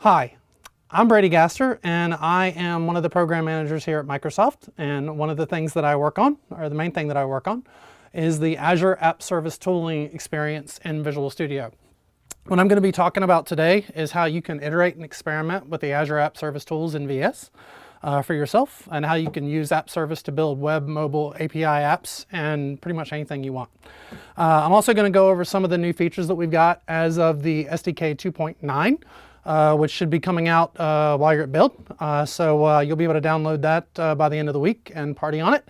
Hi, I'm Brady Gaster, and I am one of the program managers here at Microsoft. And one of the things that I work on, or the main thing that I work on, is the Azure App Service tooling experience in Visual Studio. What I'm going to be talking about today is how you can iterate and experiment with the Azure App Service tools in VS for yourself, and how you can use App Service to build web, mobile, API apps, and pretty much anything you want. I'm also going to go over some of the new features that we've got as of the SDK 2.9. Which should be coming out while you're at build. So you'll be able to download that by the end of the week and party on it.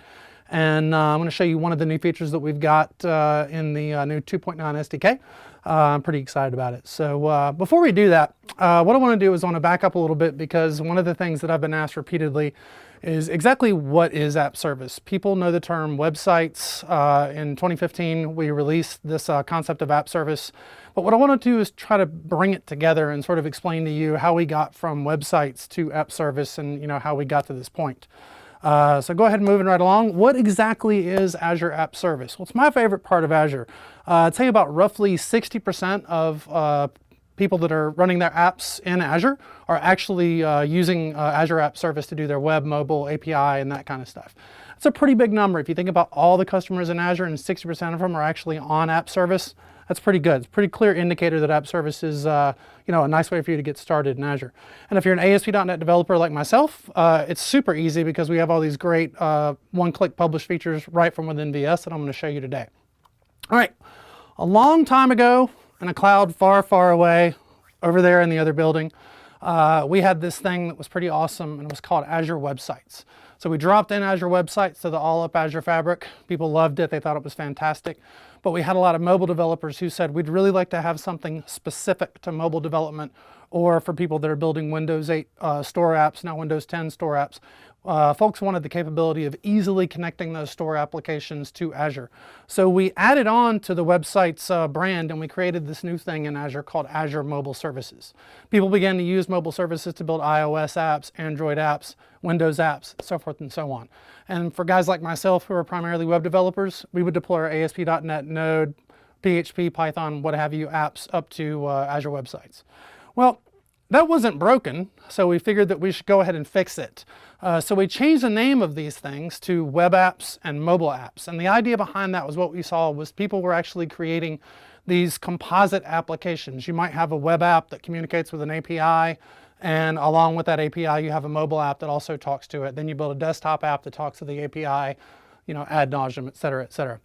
And I'm going to show you one of the new features that we've got in the new 2.9 SDK. I'm pretty excited about it. So before we do that, what I want to do is I want to back up a little bit, because one of the things that I've been asked repeatedly is exactly what is app service. People know the term websites. In 2015, we released this concept of app service. But what I want to do is try to bring it together and sort of explain to you how we got from websites to app service, and how we got to this point. So go ahead and moving right along. What exactly is Azure App Service? Well, it's my favorite part of Azure. I'd say about roughly 60% of people that are running their apps in Azure are actually using Azure App Service to do their web, mobile, API, and that kind of stuff. It's a pretty big number. If you think about all the customers in Azure and 60% of them are actually on App Service, that's pretty good. It's a pretty clear indicator that App Service is a nice way for you to get started in Azure. And if you're an ASP.NET developer like myself, it's super easy, because we have all these great one-click publish features right from within VS that I'm going to show you today. All right, a long time ago, in a cloud far, far away, over there in the other building, we had this thing that was pretty awesome, and it was called Azure Websites. So we dropped in Azure Websites to the all-up Azure Fabric. People loved it. They thought it was fantastic. But we had a lot of mobile developers who said, we'd really like to have something specific to mobile development, or for people that are building Windows 8 store apps, now Windows 10 store apps. Folks wanted the capability of easily connecting those store applications to Azure. So we added on to the website's brand, and we created this new thing in Azure called Azure Mobile Services. People began to use mobile services to build iOS apps, Android apps, Windows apps, so forth and so on. And for guys like myself who are primarily web developers, we would deploy our ASP.NET, Node, PHP, Python, what have you, apps up to Azure Websites. Well, that wasn't broken, so we figured that we should go ahead and fix it. So we changed the name of these things to web apps and mobile apps. And the idea behind that was, what we saw was people were actually creating these composite applications. You might have a web app that communicates with an API, and along with that API, you have a mobile app that also talks to it. Then you build a desktop app that talks to the API, ad nauseum, et cetera, et cetera.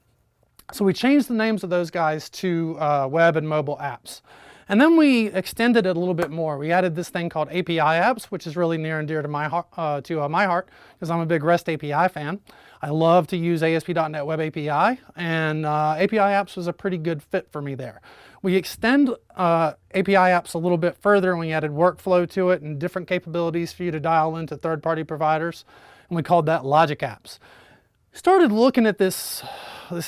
So we changed the names of those guys to web and mobile apps. And then we extended it a little bit more. We added this thing called API apps, which is really near and dear to my heart, because I'm a big REST API fan. I love to use ASP.NET Web API, and API apps was a pretty good fit for me there. We extend API apps a little bit further, and we added workflow to it and different capabilities for you to dial into third-party providers, and we called that Logic Apps. Started looking at this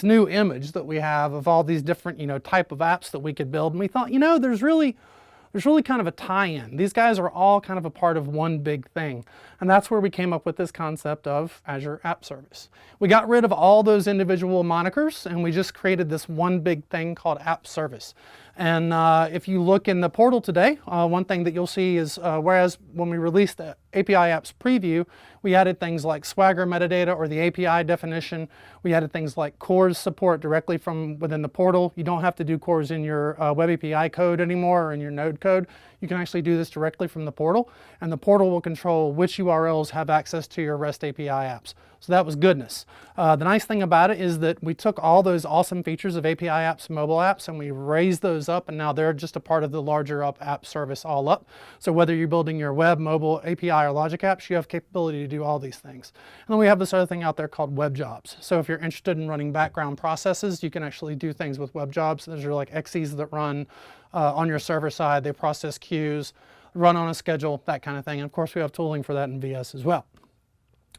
new image that we have of all these different type of apps that we could build, and we thought, there's really kind of a tie-in. These guys are all kind of a part of one big thing. And that's where we came up with this concept of Azure App Service. We got rid of all those individual monikers, and we just created this one big thing called App Service. And if you look in the portal today, one thing that you'll see is, whereas when we released the API Apps preview, we added things like Swagger metadata, or the API definition. We added things like CORS support directly from within the portal. You don't have to do CORS in your Web API code anymore, or in your Node code. You can actually do this directly from the portal, and the portal will control which URLs have access to your REST API apps. So that was goodness. The nice thing about it is that we took all those awesome features of API apps and mobile apps, and we raised those up, and now they're just a part of the larger app service all up. So whether you're building your web, mobile, API, or logic apps, you have capability to do all these things. And then we have this other thing out there called web jobs. So if you're interested in running background processes, you can actually do things with web jobs. Those are like XEs that run on your server side. They process queues, run on a schedule, that kind of thing. And of course, we have tooling for that in VS as well.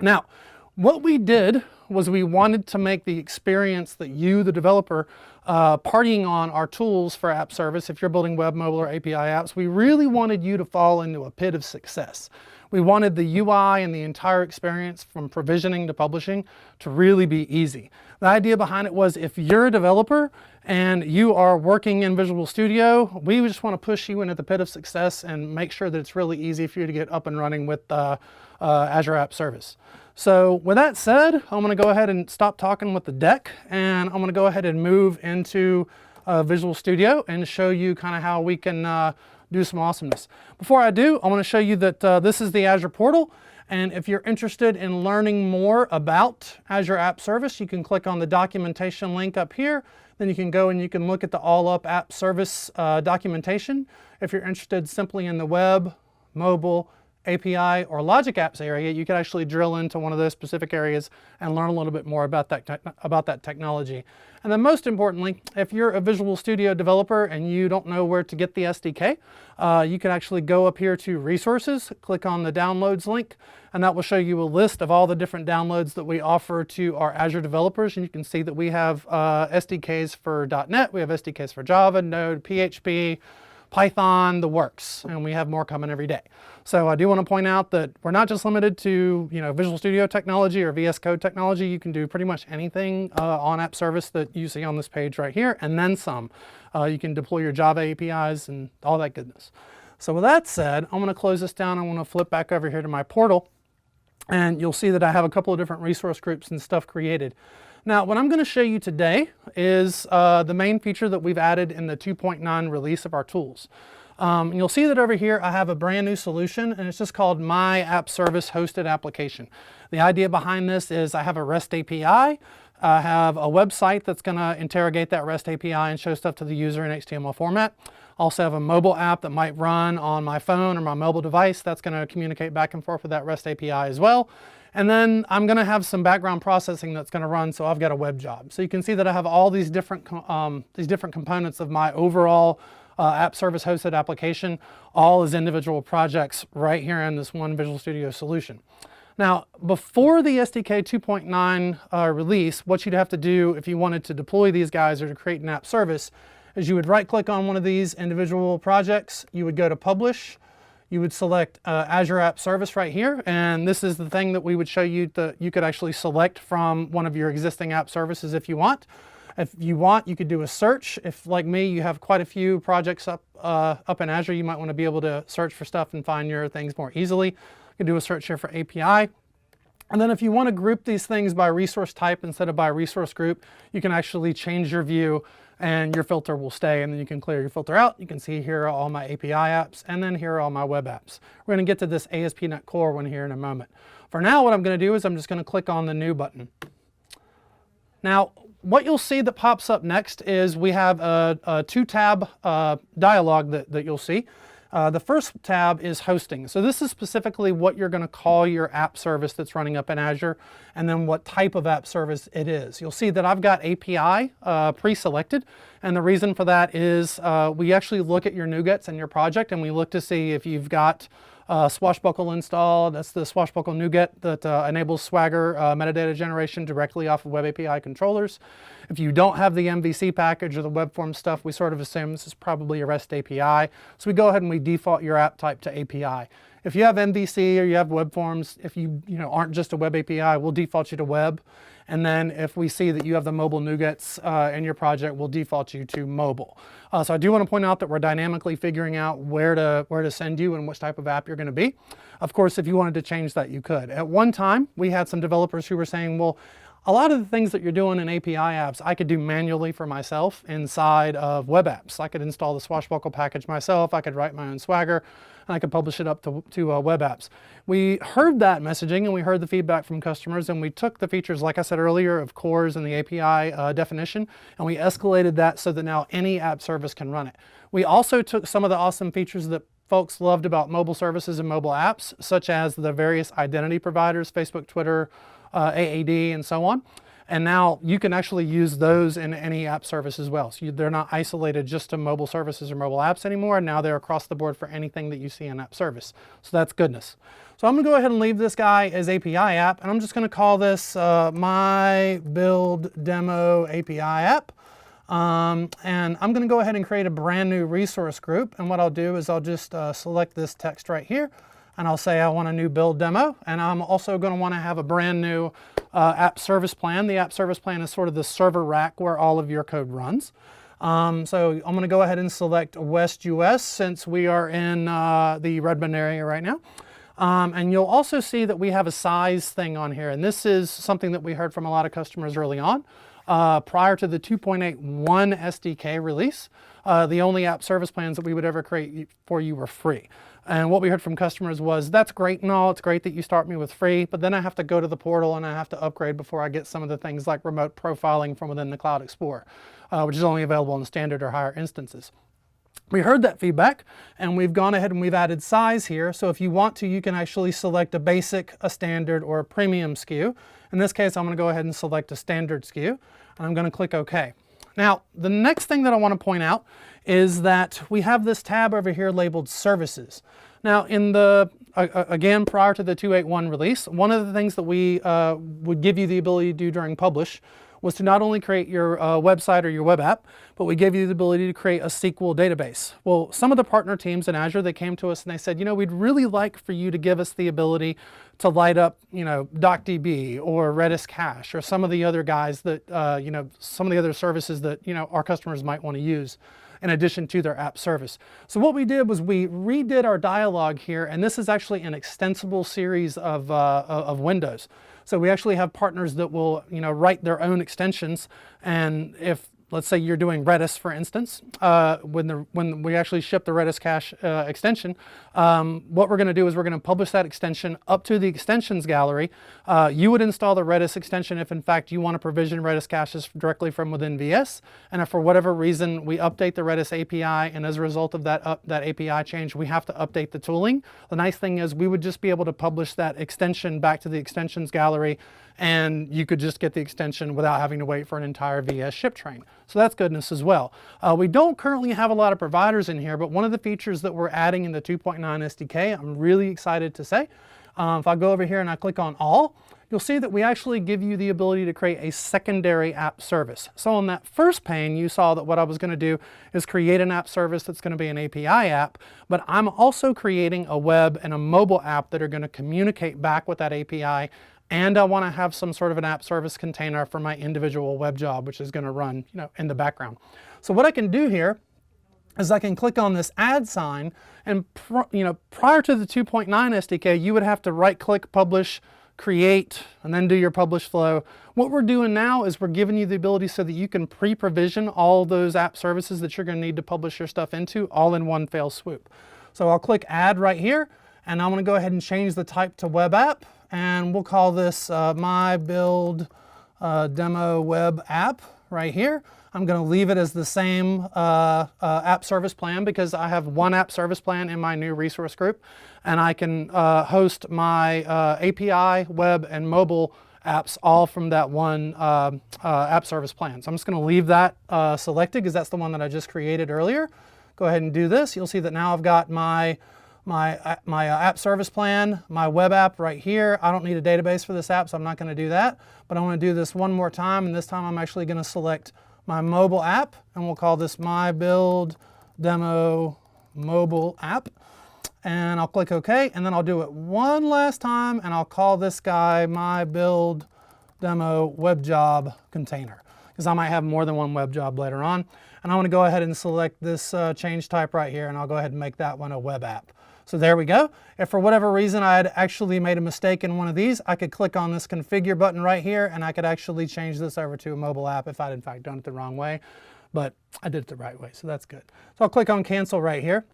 Now, what we did was we wanted to make the experience that you, the developer, partying on our tools for app service, if you're building web, mobile, or API apps, we really wanted you to fall into a pit of success. We wanted the UI and the entire experience from provisioning to publishing to really be easy. The idea behind it was if you're a developer and you are working in Visual Studio, we just want to push you into the pit of success and make sure that it's really easy for you to get up and running with Azure App Service. So with that said, I'm going to go ahead and stop talking with the deck, and I'm going to go ahead and move into Visual Studio and show you kind of how we can do some awesomeness. Before I do, I want to show you that this is the Azure portal. And if you're interested in learning more about Azure App Service, you can click on the documentation link up here. Then you can go and you can look at the All Up App Service documentation. If you're interested simply in the web, mobile, API, or Logic Apps area, you can actually drill into one of those specific areas and learn a little bit more about that technology. And then most importantly, if you're a Visual Studio developer and you don't know where to get the SDK, you can actually go up here to Resources, click on the Downloads link, and that will show you a list of all the different downloads that we offer to our Azure developers. And you can see that we have SDKs for .NET, we have SDKs for Java, Node, PHP, Python, the works, and we have more coming every day. So I do want to point out that we're not just limited to Visual Studio technology or VS Code technology. You can do pretty much anything on App Service that you see on this page right here, and then some. You can deploy your Java APIs and all that goodness. So with that said, I'm going to close this down. I want to flip back over here to my portal, and you'll see that I have a couple of different resource groups and stuff created. Now, what I'm going to show you today is the main feature that we've added in the 2.9 release of our tools. You'll see that over here I have a brand new solution, and it's just called My App Service Hosted Application. The idea behind this is I have a REST API. I have a website that's going to interrogate that REST API and show stuff to the user in HTML format. Also have a mobile app that might run on my phone or my mobile device that's going to communicate back and forth with that REST API as well. And then I'm going to have some background processing that's going to run, so I've got a web job. So you can see that I have all these different components of my overall app service hosted application, all as individual projects right here in this one Visual Studio solution. Now, before the SDK 2.9 release, what you'd have to do if you wanted to deploy these guys or to create an app service is you would right-click on one of these individual projects, you would go to Publish, you would select Azure App Service right here, and this is the thing that we would show you that you could actually select from one of your existing app services if you want. If you want, you could do a search. If, like me, you have quite a few projects up in Azure, you might want to be able to search for stuff and find your things more easily. You can do a search here for API. And then if you want to group these things by resource type instead of by resource group, you can actually change your view and your filter will stay, and then you can clear your filter out. You can see here are all my API apps, and then here are all my web apps. We're going to get to this ASP.NET Core one here in a moment. For now, what I'm going to do is I'm just going to click on the New button. Now, what you'll see that pops up next is we have a two-tab dialog that you'll see. The first tab is hosting. So this is specifically what you're going to call your app service that's running up in Azure, and then what type of app service it is. You'll see that I've got API pre-selected, and the reason for that is we actually look at your NuGets and your project, and we look to see if you've got Swashbuckle installed. That's the Swashbuckle NuGet that enables Swagger metadata generation directly off of Web API controllers. If you don't have the MVC package or the web form stuff, we sort of assume this is probably a REST API. So we go ahead and we default your app type to API. If you have MVC or you have web forms, if you aren't just a Web API, we'll default you to web. And then if we see that you have the mobile NuGets in your project, we'll default you to mobile. So I do want to point out that we're dynamically figuring out where to send you and which type of app you're going to be. Of course, if you wanted to change that, you could. At one time, we had some developers who were saying, well, a lot of the things that you're doing in API apps, I could do manually for myself inside of web apps. I could install the Swashbuckle package myself, I could write my own Swagger, and I could publish it up to web apps. We heard that messaging and we heard the feedback from customers, and we took the features, like I said earlier, of cores and the API definition, and we escalated that so that now any app service can run it. We also took some of the awesome features that folks loved about mobile services and mobile apps, such as the various identity providers, Facebook, Twitter, AAD, and so on. And now you can actually use those in any app service as well. So they're not isolated just to mobile services or mobile apps anymore. Now they're across the board for anything that you see in app service. So that's goodness. So I'm going to go ahead and leave this guy as API app, and I'm just going to call this My Build Demo API app. And I'm going to go ahead and create a brand new resource group. And what I'll do is I'll just select this text right here. and I'll say I want a new build demo, and I'm also going to want to have a brand new app service plan. The app service plan is sort of the server rack where all of your code runs. So I'm going to go ahead and select West US since we are in the Redmond area right now. And you'll also see that we have a size thing on here, and this is something that we heard from a lot of customers early on. Prior to the 2.81 SDK release, the only app service plans that we would ever create for you were free. And what we heard from customers was, that's great and all, it's great that you start me with free, but then I have to go to the portal and I have to upgrade before I get some of the things like remote profiling from within the Cloud Explorer, which is only available in standard or higher instances. We heard that feedback, and we've gone ahead and we've added size here. So if you want to, you can actually select a basic, a standard, or a premium SKU. In this case, I'm going to go ahead and select a standard SKU, and I'm going to click OK. Now, the next thing that I want to point out is that we have this tab over here labeled Services. Now, in the again, prior to the 2.81 release, one of the things that we would give you the ability to do during publish was to not only create your website or your web app, but we gave you the ability to create a SQL database. Well, some of the partner teams in Azure, they came to us and they said, you know, we'd really like for you to give us the ability to light up, you know, DocDB or Redis Cache or some of the other guys that, you know, some of the other services that, you know, our customers might want to use in addition to their app service. So what we did was we redid our dialog here, and this is actually an extensible series of windows. So we actually have partners that will, you know, write their own extensions, and if let's say you're doing Redis, for instance, when we actually ship the Redis Cache extension, what we're going to do is we're going to publish that extension up to the extensions gallery. You would install the Redis extension if, in fact, you want to provision Redis caches directly from within VS. And if for whatever reason we update the Redis API, and as a result of that API change, we have to update the tooling, the nice thing is we would just be able to publish that extension back to the extensions gallery, and you could just get the extension without having to wait for an entire VS ship train. So that's goodness as well. We don't currently have a lot of providers in here, but one of the features that we're adding in the 2.9 SDK, I'm really excited to say, if I go over here and I click on all, you'll see that we actually give you the ability to create a secondary app service. So on that first pane, you saw that what I was going to do is create an app service that's going to be an API app, but I'm also creating a web and a mobile app that are going to communicate back with that API. And I want to have some sort of an app service container for my individual web job, which is going to run, you know, in the background. So what I can do here is I can click on this add sign, and you know, prior to the 2.9 SDK, you would have to right-click, publish, create, and then do your publish flow. What we're doing now is we're giving you the ability so that you can pre-provision all those app services that you're going to need to publish your stuff into all in one fell swoop. So I'll click add right here, and I'm going to go ahead and change the type to web app. And we'll call this my build demo web app right here. I'm going to leave it as the same app service plan because I have one app service plan in my new resource group, and I can host my API, web, and mobile apps all from that one app service plan. So I'm just going to leave that selected because that's the one that I just created earlier. Go ahead and do this. You'll see that now I've got my app service plan, my web app right here. I don't need a database for this app, so I'm not going to do that. But I want to do this one more time, and this time I'm actually going to select my mobile app, and we'll call this my build demo mobile app. And I'll click OK, and then I'll do it one last time, and I'll call this guy my build demo web job container, because I might have more than one web job later on. And I want to go ahead and select this change type right here, and I'll go ahead and make that one a web app. So there we go. If for whatever reason I had actually made a mistake in one of these, I could click on this configure button right here, and I could actually change this over to a mobile app if I'd in fact done it the wrong way. But I did it the right way, so that's good. So I'll click on cancel right here.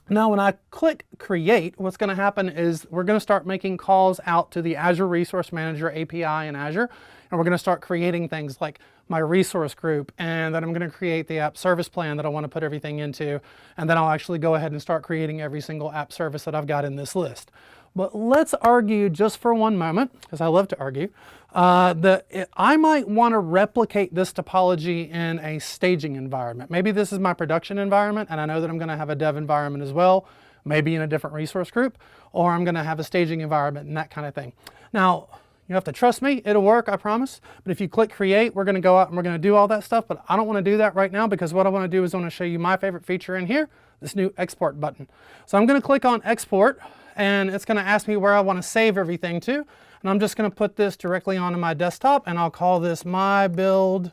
Now when I click create, what's going to happen is we're going to start making calls out to the Azure Resource Manager API in Azure, and we're going to start creating things like my resource group, and then I'm going to create the app service plan that I want to put everything into, and then I'll actually go ahead and start creating every single app service that I've got in this list. But let's argue just for one moment, because I love to argue, that I might want to replicate this topology in a staging environment. Maybe this is my production environment, and I know that I'm going to have a dev environment as well, maybe in a different resource group, or I'm going to have a staging environment and that kind of thing. Now, you have to trust me, it'll work, I promise. But if you click create, we're going to go out and we're going to do all that stuff, but I don't want to do that right now because what I want to do is I want to show you my favorite feature in here, this new export button. So I'm going to click on export, and it's going to ask me where I want to save everything to. And I'm just going to put this directly onto my desktop, and I'll call this my build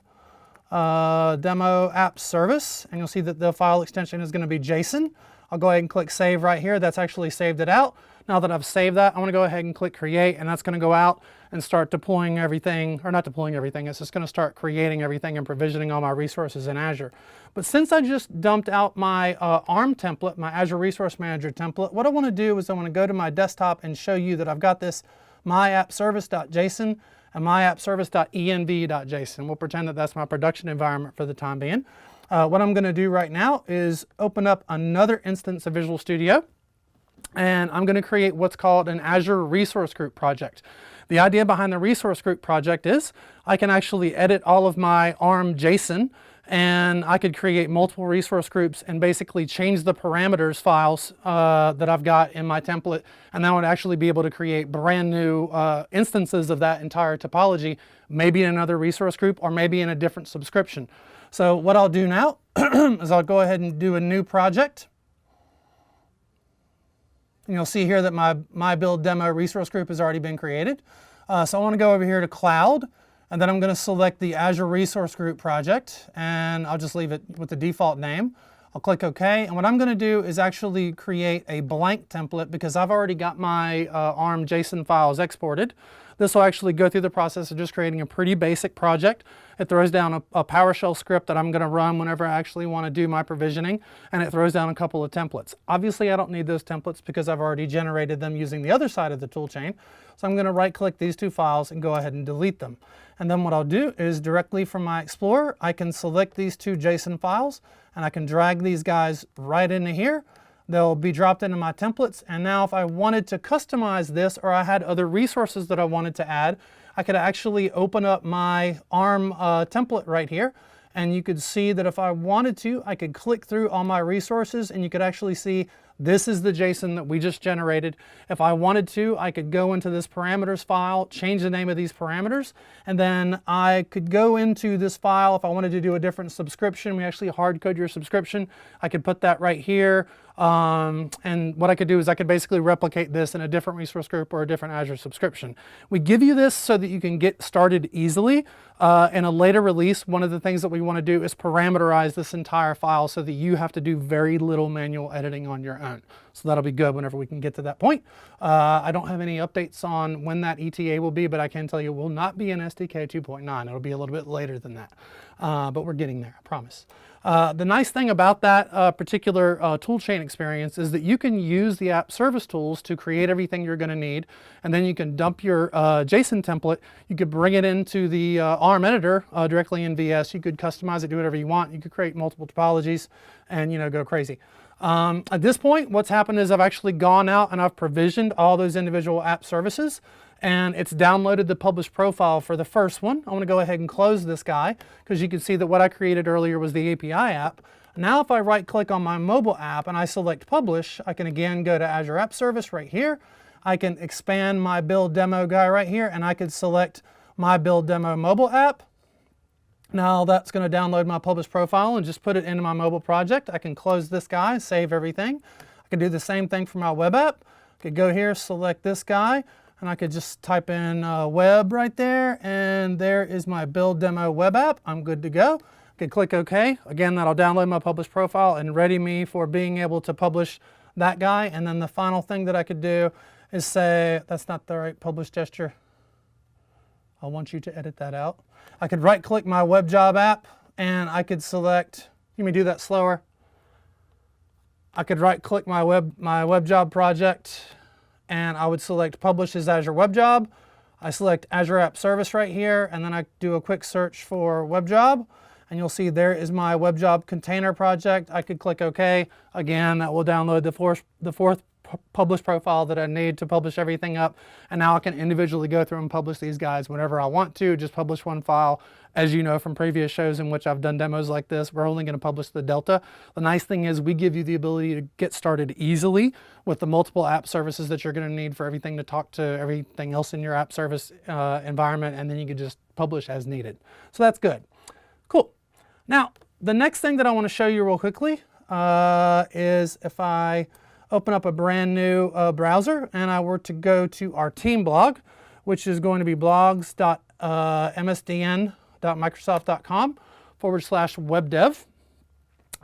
demo app service. And you'll see that the file extension is going to be JSON. I'll go ahead and click save right here. That's actually saved it out. Now that I've saved that, I want to go ahead and click create, and that's going to go out and start deploying everything, or not deploying everything, it's just going to start creating everything and provisioning all my resources in Azure. But since I just dumped out my ARM template, my Azure Resource Manager template, what I want to do is I want to go to my desktop and show you that I've got this myappservice.json and myappservice.env.json. We'll pretend that that's my production environment for the time being. What I'm going to do right now is open up another instance of Visual Studio, and I'm going to create what's called an Azure Resource Group project. The idea behind the Resource Group project is I can actually edit all of my ARM JSON, and I could create multiple resource groups and basically change the parameters files that I've got in my template, and that would actually be able to create brand new instances of that entire topology, maybe in another resource group or maybe in a different subscription. So what I'll do now is I'll go ahead and do a new project. And you'll see here that my build demo resource group has already been created. So I want to go over here to Cloud, and then I'm going to select the Azure Resource Group project, and I'll just leave it with the default name. I'll click OK, and what I'm going to do is actually create a blank template because I've already got my ARM JSON files exported. This will actually go through the process of just creating a pretty basic project. It throws down a PowerShell script that I'm going to run whenever I actually want to do my provisioning, and it throws down a couple of templates. Obviously, I don't need those templates because I've already generated them using the other side of the toolchain. So I'm going to right-click these two files and go ahead and delete them. And then what I'll do is directly from my Explorer, I can select these two JSON files, and I can drag these guys right into here. They'll be dropped into my templates, and now if I wanted to customize this or I had other resources that I wanted to add, I could actually open up my ARM template right here, and you could see that if I wanted to, I could click through all my resources, and you could actually see this is the JSON that we just generated. If I wanted to, I could go into this parameters file, change the name of these parameters, and then I could go into this file if I wanted to do a different subscription. We actually hard code your subscription. I could put that right here. And what I could do is I could basically replicate this in a different resource group or a different Azure subscription. We give you this so that you can get started easily. In a later release, one of the things that we want to do is parameterize this entire file so that you have to do very little manual editing on your own. So that'll be good whenever we can get to that point. I don't have any updates on when that ETA will be, but I can tell you it will not be in SDK 2.9. It'll be a little bit later than that. But we're getting there, I promise. The nice thing about that particular toolchain experience is that you can use the app service tools to create everything you're going to need, and then you can dump your JSON template. You could bring it into the ARM editor directly in VS. You could customize it, do whatever you want. You could create multiple topologies and go crazy. At this point, what's happened is I've actually gone out and I've provisioned all those individual app services, and it's downloaded the published profile for the first one. I want to go ahead and close this guy because you can see that what I created earlier was the API app. Now if I right click on my mobile app and I select publish, I can again go to Azure App Service right here. I can expand my build demo guy right here, and I could select my build demo mobile app. Now that's going to download my published profile and just put it into my mobile project. I can close this guy, save everything. I can do the same thing for my web app. I could go here, select this guy, and I could just type in web right there, and there is my build demo web app. I'm good to go. I could click OK. Again, that'll download my published profile and ready me for being able to publish that guy. And then the final thing that I could do is say, that's not the right publish gesture. I want you to edit that out. I could right click my web job app, and I could select, let me do that slower. I could right click my web job project, and I would select publish as Azure Web Job. I select Azure App Service right here, and then I do a quick search for web job, and you'll see there is my web job container project. I could click OK. Again, that will download the fourth published profile that I need to publish everything up, and now I can individually go through and publish these guys whenever I want to. Just publish one file. As you know from previous shows in which I've done demos like this, we're only going to publish the Delta. The nice thing is we give you the ability to get started easily with the multiple app services that you're going to need for everything to talk to everything else in your app service environment, and then you can just publish as needed. So that's good. Cool. Now, the next thing that I want to show you real quickly is if I open up a brand new browser, and I were to go to our team blog, which is going to be blogs.msdn.microsoft.com/webdev.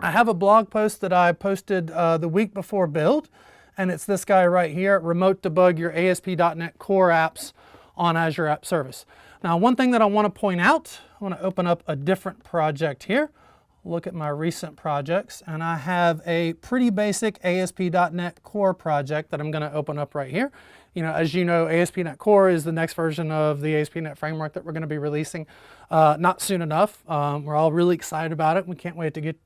I have a blog post that I posted the week before build, and it's this guy right here, Remote Debug Your ASP.NET Core Apps on Azure App Service. Now, one thing that I want to point out, I want to open up a different project here. Look at my recent projects, and I have a pretty basic ASP.NET Core project that I'm going to open up right here. As you know, ASP.NET Core is the next version of the ASP.NET framework that we're going to be releasing not soon enough. We're all really excited about it. We can't wait to get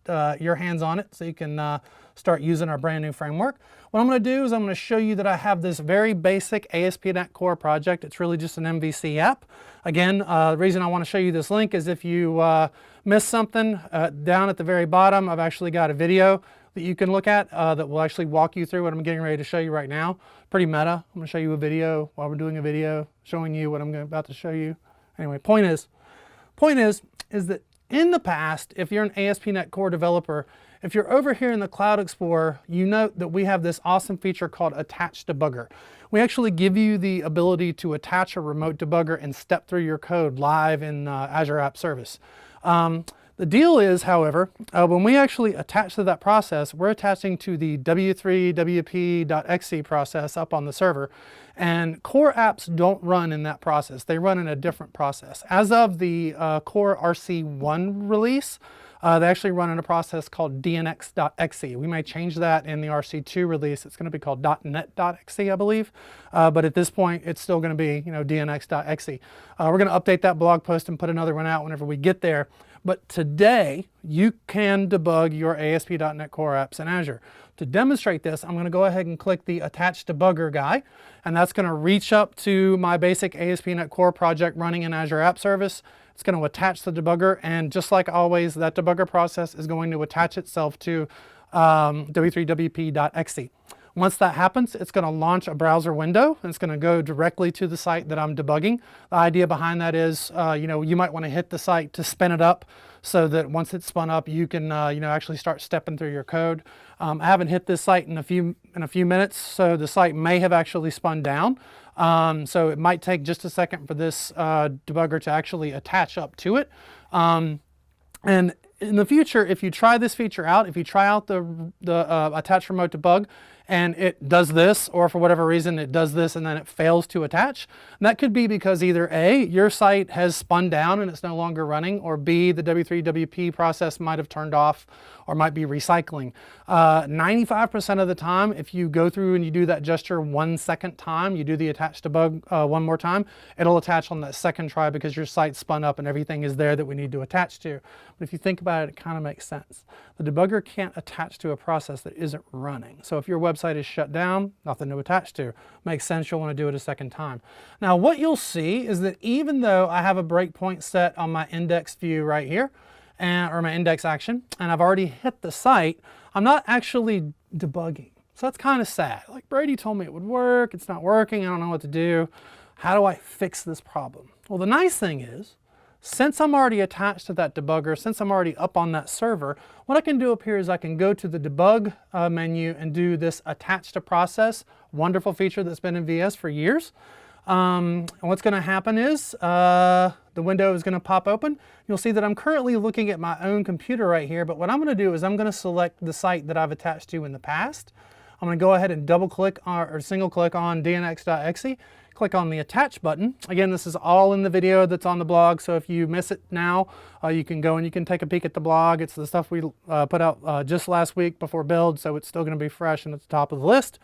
your hands on it so you can start using our brand new framework. What I'm going to do is I'm going to show you that I have this very basic ASP.NET Core project. It's really just an MVC app. Again, the reason I want to show you this link is if you missed something, down at the very bottom, I've actually got a video that you can look at that will actually walk you through what I'm getting ready to show you right now. Pretty meta. I'm going to show you a video while we're doing a video showing you what I'm about to show you. Anyway, point is that in the past, if you're an ASP.NET Core developer, if you're over here in the Cloud Explorer, you note that we have this awesome feature called Attach Debugger. We actually give you the ability to attach a remote debugger and step through your code live in Azure App Service. The deal is, however, when we actually attach to that process, we're attaching to the w3wp.exe process up on the server, and core apps don't run in that process. They run in a different process. As of the core RC1 release, they actually run in a process called dnx.exe. We may change that in the RC2 release. It's going to be called .net.exe, I believe. But at this point, it's still going to be dnx.exe. We're going to update that blog post and put another one out whenever we get there. But today, you can debug your ASP.NET Core apps in Azure. To demonstrate this, I'm going to go ahead and click the Attach Debugger guy, and that's going to reach up to my basic ASP.NET Core project running in Azure App Service. It's going to attach the debugger, and just like always, that debugger process is going to attach itself to w3wp.exe. Once that happens, it's going to launch a browser window, and it's going to go directly to the site that I'm debugging. The idea behind that is, you might want to hit the site to spin it up so that once it's spun up, you can, actually start stepping through your code. I haven't hit this site in a few minutes, so the site may have actually spun down. So it might take just a second for this debugger to actually attach up to it. And in the future, if you try this feature out, if you try out the attach remote debug and it does this, or for whatever reason it does this and then it fails to attach, that could be because either A, your site has spun down and it's no longer running, or B, the W3WP process might have turned off or might be recycling. 95% of the time, if you go through and you do that gesture 1 second time, you do the attach debug one more time, it'll attach on that second try because your site spun up and everything is there that we need to attach to. But if you think about it, it kind of makes sense. The debugger can't attach to a process that isn't running. So if your website is shut down, nothing to attach to. Makes sense, you'll want to do it a second time. Now what you'll see is that even though I have a breakpoint set on my index view right here, or my index action, and I've already hit the site, I'm not actually debugging. So that's kind of sad. Like, Brady told me it would work, it's not working, I don't know what to do. How do I fix this problem? Well, the nice thing is, since I'm already attached to that debugger, since I'm already up on that server, what I can do up here is I can go to the debug menu and do this attach to process, wonderful feature that's been in VS for years. And what's going to happen is the window is going to pop open. You'll see that I'm currently looking at my own computer right here, but what I'm going to do is I'm going to select the site that I've attached to in the past. I'm going to go ahead and double click or single click on dnx.exe, click on the attach button. Again, this is all in the video that's on the blog, so if you miss it now, you can go and you can take a peek at the blog. It's the stuff we put out just last week before build, so it's still going to be fresh and at the top of the list.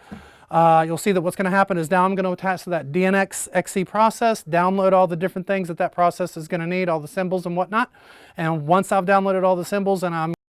You'll see that what's going to happen is now I'm going to attach to that dnx.exe process, download all the different things that process is going to need, all the symbols and whatnot. And once I've downloaded all the symbols and I'm